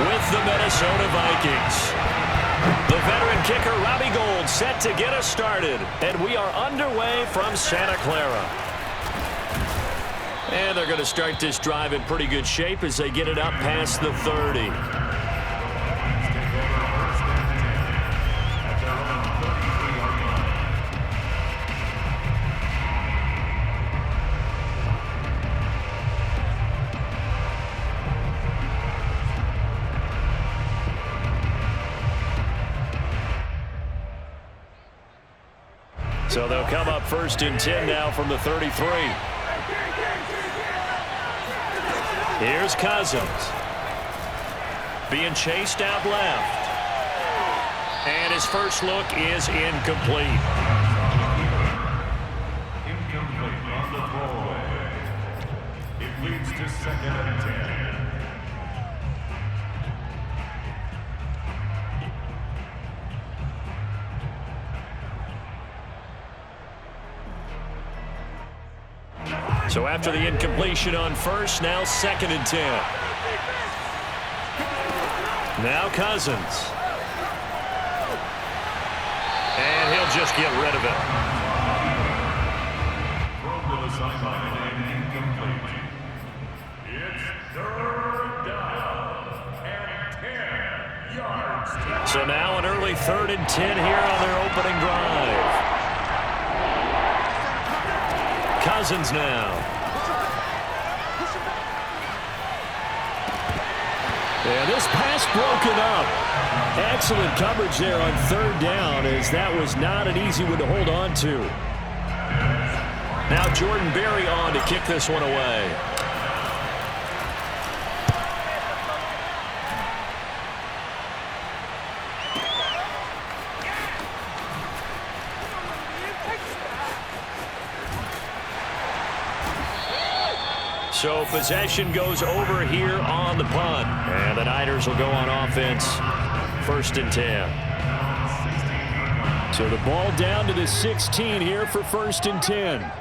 with the Minnesota Vikings. The veteran kicker Robbie Gould set to get us started, and we are underway from Santa Clara. And they're going to start this drive in pretty good shape as they get it up past the 30. So they'll come up 1st and 10 now from the 33. Here's Cousins. Being chased out left. And his first look is incomplete. Incomplete on the throwaway. It leads to 2nd and 10. So after the incompletion on 1st, now 2nd and 10. Now Cousins. And he'll just get rid of it. Thrown to the sideline and incomplete. It's 3rd down and 10 yards. So now an early 3rd and 10 here on their opening drive. Cousins now. And this pass broken up. Excellent coverage there on 3rd down, as that was not an easy one to hold on to. Now Jordan Berry on to kick this one away. So possession goes over here on the punt. And the Niners will go on offense. 1st and 10. So the ball down to the 16 here for 1st and 10.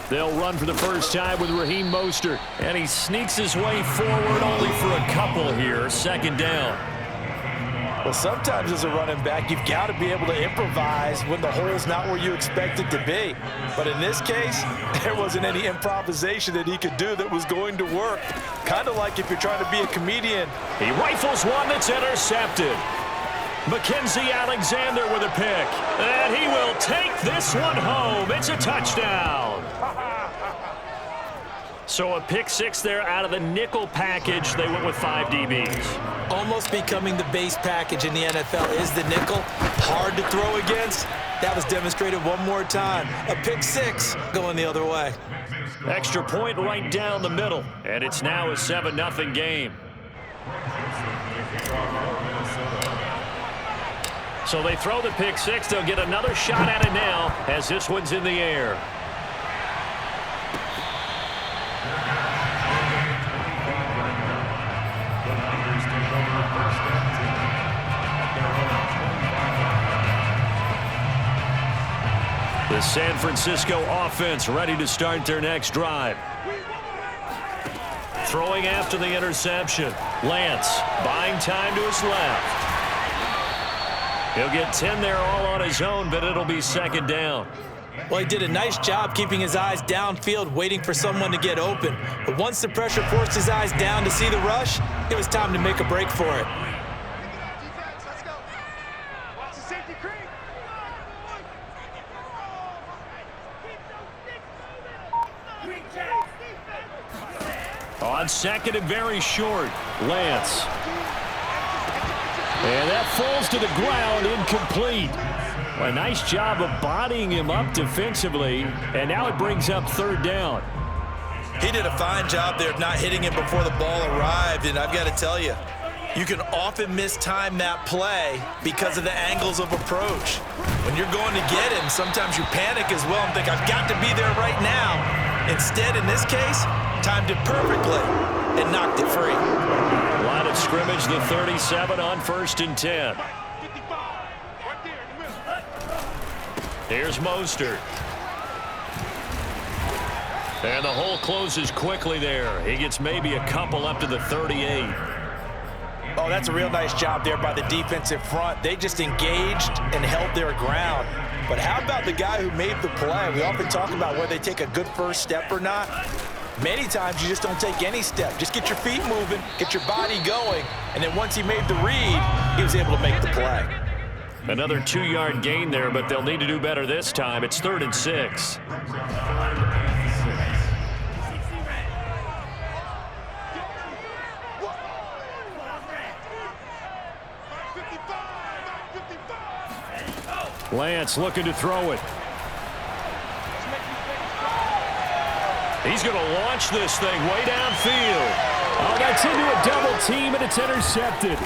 They'll run for the first time with Raheem Mostert. And he sneaks his way forward only for a couple here. 2nd down. Well, sometimes as a running back, you've got to be able to improvise when the hole's not where you expect it to be. But in this case, there wasn't any improvisation that he could do that was going to work. Kind of like if you're trying to be a comedian. He rifles one that's intercepted. Mackenzie Alexander with a pick. And he will take this one home. It's a touchdown. So a pick 6 there out of the nickel package. They went with 5 DBs. Almost becoming the base package in the NFL is the nickel. Hard to throw against. That was demonstrated one more time. A pick 6 going the other way. Extra point right down the middle. And it's now a 7-0 game. So they throw the pick 6. They'll get another shot at it now as this one's in the air. The San Francisco offense ready to start their next drive. Throwing after the interception. Lance buying time to his left. He'll get 10 there all on his own, but it'll be 2nd down. Well, he did a nice job keeping his eyes downfield, waiting for someone to get open. But once the pressure forced his eyes down to see the rush, it was time to make a break for it. On 2nd and very short, Lance. And that falls to the ground, incomplete. A nice job of bodying him up defensively, and now it brings up 3rd down. He did a fine job there of not hitting him before the ball arrived, and I've got to tell you, you can often mistime that play because of the angles of approach. When you're going to get him, sometimes you panic as well and think, I've got to be there right now. Instead, in this case, timed it perfectly and knocked it free. Line of scrimmage, the 37 on 1st and 10. Here's Mostert. And the hole closes quickly there. He gets maybe a couple up to the 38. Oh, that's a real nice job there by the defensive front. They just engaged and held their ground. But how about the guy who made the play? We often talk about whether they take a good first step or not. Many times you just don't take any step. Just get your feet moving, get your body going, and then once he made the read, he was able to make the play. Another 2-yard gain there, but they'll need to do better this time. It's 3rd and 6. Lance looking to throw it. He's going to launch this thing way downfield. Oh, that's into a double team, and it's intercepted.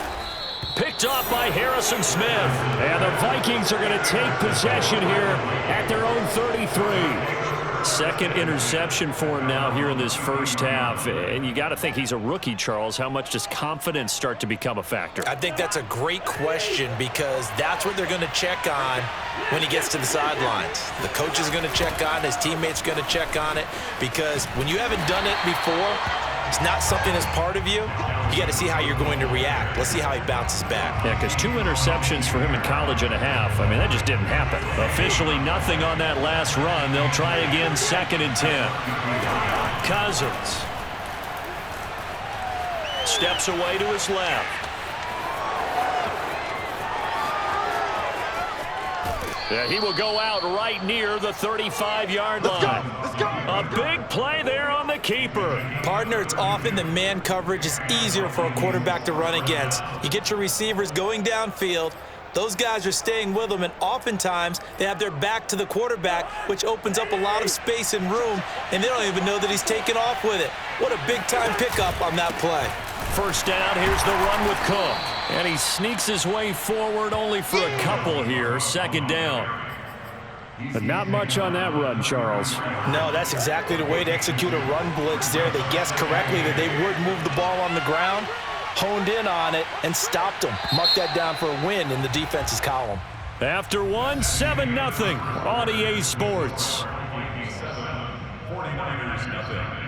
Picked off by Harrison Smith. And the Vikings are going to take possession here at their own 33. Second interception for him now here in this first half. And you got to think he's a rookie, Charles. How much does confidence start to become a factor? I think that's a great question because that's what they're going to check on when he gets to the sidelines. The coach is going to check on it. His teammates are going to check on it because when you haven't done it before, it's not something that's part of you. You got to see how you're going to react. Let's see how he bounces back. Yeah, because 2 interceptions for him in college and a half. I mean, that just didn't happen. Officially nothing on that last run. They'll try again 2nd and 10. Cousins steps away to his left. Yeah, he will go out right near the 35-yard line. Let's go. A big play there on the keeper. Partner, it's often the man coverage is easier for a quarterback to run against. You get your receivers going downfield. Those guys are staying with them, and oftentimes they have their back to the quarterback, which opens up a lot of space and room, and they don't even know that he's taken off with it. What a big-time pickup on that play. First down, here's the run with Cook. And he sneaks his way forward only for a couple here. 2nd down. But not much on that run, Charles. No, that's exactly the way to execute a run blitz there. They guessed correctly that they would move the ball on the ground, honed in on it, and stopped them. Mark that down for a win in the defense's column. After 7-0 on EA Sports. 49ers nothing.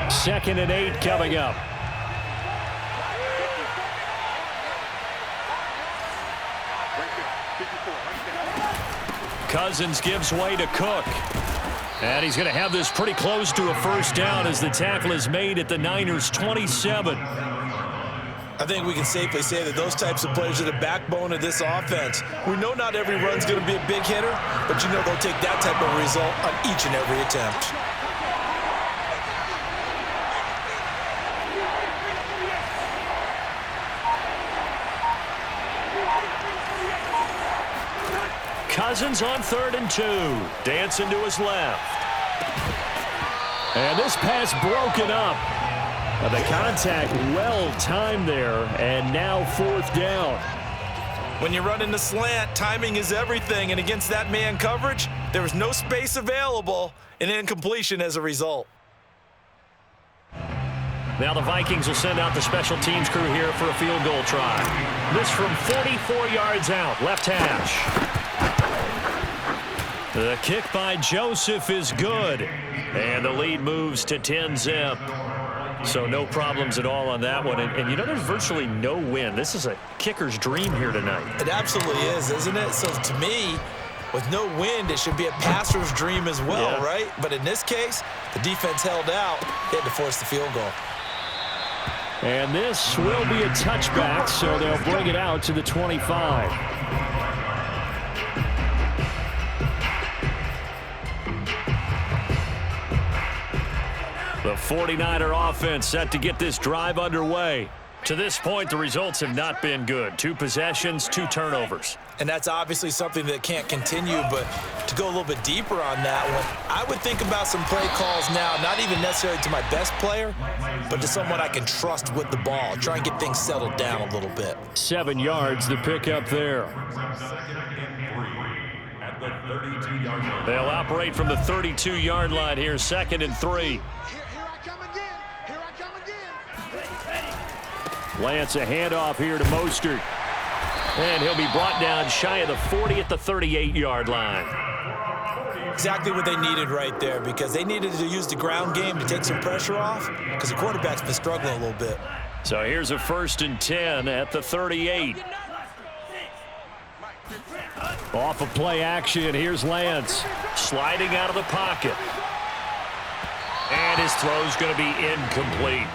Second and 8 coming up. Cousins gives way to Cook. And he's going to have this pretty close to a first down as the tackle is made at the Niners' 27. I think we can safely say that those types of players are the backbone of this offense. We know not every run's going to be a big hitter, but you know they'll take that type of result on each and every attempt. Cousins on 3rd and 2. Dancing to his left. And this pass broken up. The contact well timed there, and now 4th down. When you run in the slant, timing is everything, and against that man coverage, there was no space available, and incompletion as a result. Now the Vikings will send out the special teams crew here for a field goal try. This from 44 yards out, left hash. The kick by Joseph is good, and the lead moves to 10-zip. So no problems at all on that one. And you know, there's virtually no wind. This is a kicker's dream here tonight. It absolutely is, isn't it? So to me, with no wind, it should be a passer's dream as well, right? But in this case, the defense held out. They had to force the field goal. And this will be a touchback, so they'll bring it out to the 25. The 49er offense set to get this drive underway. To this point, the results have not been good. 2 possessions, 2 turnovers. And that's obviously something that can't continue, but to go a little bit deeper on that one, I would think about some play calls now, not even necessarily to my best player, but to someone I can trust with the ball. Try and get things settled down a little bit. 7 yards to pick up there. At the 32-yard line. They'll operate from the 32-yard line here, 2nd and 3. Here I come again. Here I come again. Lance, a handoff here to Mostert. And he'll be brought down shy of the 40 at the 38-yard line. Exactly what they needed right there, because they needed to use the ground game to take some pressure off, because the quarterback's been struggling a little bit. So here's a 1st and 10 at the 38. Off of play action, here's Lance. Sliding out of the pocket. And his throw's going to be incomplete.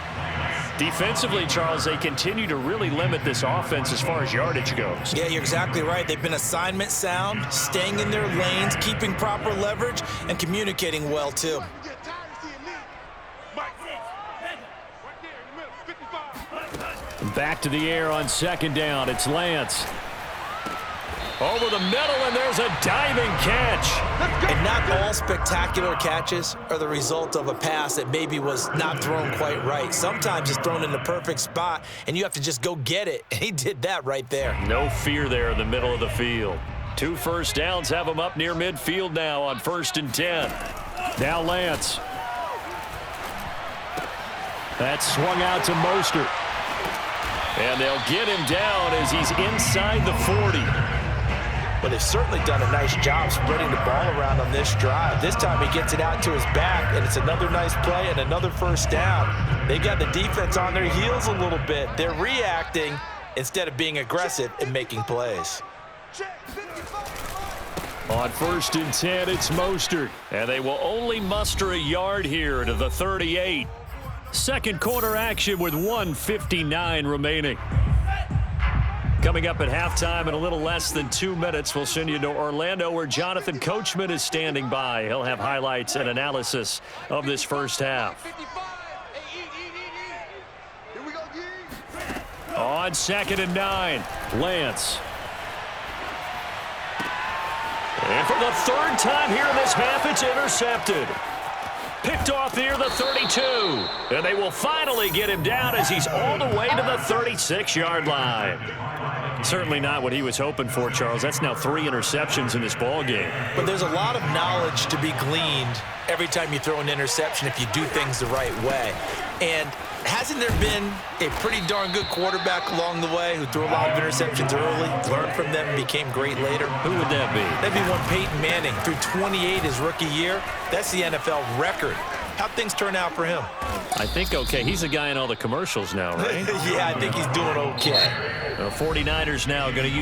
Defensively, Charles, they continue to really limit this offense as far as yardage goes. Yeah, you're exactly right. They've been assignment sound, staying in their lanes, keeping proper leverage, and communicating well, too. Back to the air on 2nd down. It's Lance. Over the middle, and there's a diving catch. And not all spectacular catches are the result of a pass that maybe was not thrown quite right. Sometimes it's thrown in the perfect spot, and you have to just go get it. And he did that right there. No fear there in the middle of the field. 2 first downs have him up near midfield now on 1st and 10. Now Lance. That's swung out to Mostert. And they'll get him down as he's inside the 40. But they've certainly done a nice job spreading the ball around on this drive. This time he gets it out to his back, and it's another nice play and another 1st down. They've got the defense on their heels a little bit. They're reacting instead of being aggressive and making plays. On 1st and 10, it's Mostert. And they will only muster a yard here to the 38. 2nd quarter action with 1:59 remaining. Coming up at halftime in a little less than 2 minutes, we'll send you to Orlando where Jonathan Coachman is standing by. He'll have highlights and analysis of this first half. On 2nd and 9, Lance. And for the 3rd time here in this half, it's intercepted. Picked off near the 32. And they will finally get him down as he's all the way to the 36-yard line. Certainly not what he was hoping for, Charles. That's now 3 interceptions in this ball game. But there's a lot of knowledge to be gleaned every time you throw an interception if you do things the right way. And hasn't there been a pretty darn good quarterback along the way who threw a lot of interceptions early, learned from them, and became great later? Who would that be? That'd be one Peyton Manning. Threw 28 his rookie year. That's the NFL record. How'd things turn out for him? I think okay. He's a guy in all the commercials now, right? Yeah, I think he's doing okay. The 49ers now going to